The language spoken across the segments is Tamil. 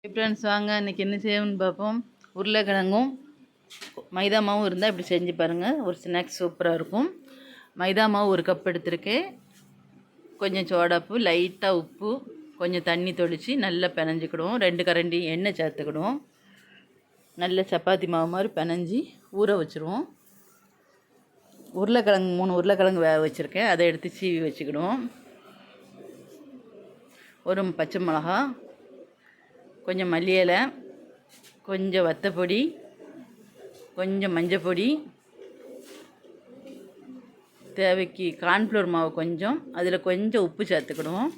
ஃப்ரெண்ட்ஸ் வாங்க இன்றைக்கி என்ன செய்யணும்னு பார்ப்போம். உருளைக்கிழங்கும் மைதா மாவும் இருந்தால் இப்படி செஞ்சு பாருங்கள். ஒரு ஸ்நாக்ஸ் சூப்பராக இருக்கும். மைதா மாவு ஒரு கப் எடுத்துருக்கேன். கொஞ்சம் சோடாப்பு, லைட்டாக உப்பு, கொஞ்சம் தண்ணி தொளித்து நல்லா பிணைஞ்சிக்கிடுவோம். 2 கரண்டி எண்ணெய் சேர்த்துக்கிடுவோம். நல்ல சப்பாத்தி மாவு மாதிரி பிணைஞ்சி ஊற வச்சுருவோம். உருளைக்கிழங்கு 3 உருளைக்கிழங்கு வேக வச்சுருக்கேன். அதை எடுத்து சீவி வச்சுக்கிடுவோம். ஒரு பச்சை மிளகா, கொஞ்சம் மல்லி இலை, கொஞ்சம் வத்தப்பொடி, கொஞ்சம் மஞ்சள் பொடி, தேவைக்கு கார்ன்ஃப்ளவர் மாவு கொஞ்சம், அதில் கொஞ்சம் உப்பு சேர்த்துக்கிடுவோம்.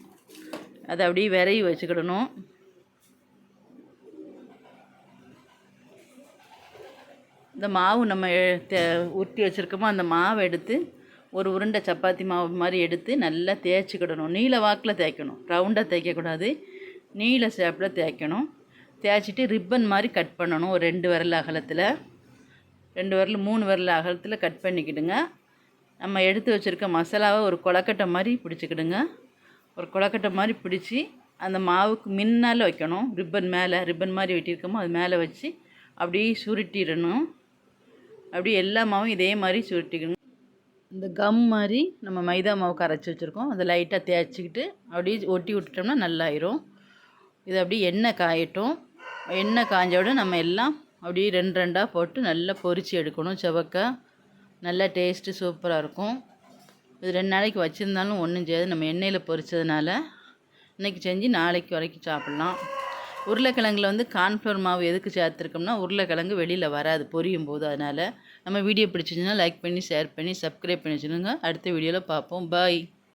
அதை அப்படியே விரைவி வச்சுக்கிடணும். இந்த மாவு நம்ம உருட்டி வச்சுருக்கோமோ அந்த மாவை எடுத்து ஒரு உருண்டை சப்பாத்தி மாவு மாதிரி எடுத்து நல்லா தேய்ச்சிக்கிடணும். நீல வாக்கில் தேய்க்கணும், ரவுண்டாக தேய்க்கக்கூடாது. நீல ஷேப்பில் தேய்க்கணும். தேய்ச்சிட்டு ரிப்பன் மாதிரி கட் பண்ணணும். ஒரு 2 விரல் அகலத்தில், 2 விரல் 3 விரல் அகலத்தில் கட் பண்ணிக்கிடுங்க. நம்ம எடுத்து வச்சுருக்க மசாலாவை ஒரு கொலக்கட்டை மாதிரி பிடிச்சிக்கிடுங்க. ஒரு கொலக்கட்டை மாதிரி பிடிச்சி அந்த மாவுக்கு முன்னால் வைக்கணும். ரிப்பன் மாதிரி வெட்டியிருக்கோமோ அது மேலே வச்சு அப்படியே சுருட்டிடணும். அப்படியே எல்லா மாவும் இதே மாதிரி சுருட்டிக்கணும். இந்த கம் மாதிரி நம்ம மைதா மாவு கரைச்சி வச்சுருக்கோம். அதை லைட்டாக தேய்ச்சிக்கிட்டு அப்படியே ஒட்டி விட்டுட்டோம்னா நல்லாயிரும். இது அப்படியே எண்ணெய் காயட்டும். எண்ணெய் காஞ்சோட நம்ம எல்லாம் அப்படியே 2 போட்டு நல்லா பொரித்து எடுக்கணும். செவக்க நல்லா டேஸ்ட்டு சூப்பராக இருக்கும். இது 2 நாளைக்கு வச்சுருந்தாலும் ஒன்றும் செய்யாது. நம்ம எண்ணெயில் பொரித்ததுனால இன்றைக்கி செஞ்சு நாளைக்கு வரைக்கும் சாப்பிட்லாம். உருளைக்கிழங்குல கார்ன்ஃப்ளவர் மாவு எதுக்கு சேர்த்துருக்கோம்னா உருளைக்கிழங்கு வெளியில் வராது பொரியும் போது. அதனால் நம்ம வீடியோ பிடிச்சிருந்துச்சுன்னா லைக் பண்ணி, ஷேர் பண்ணி, சப்ஸ்கிரைப் பண்ணி வச்சுருங்க. அடுத்த வீடியோவில் பார்ப்போம். பாய்.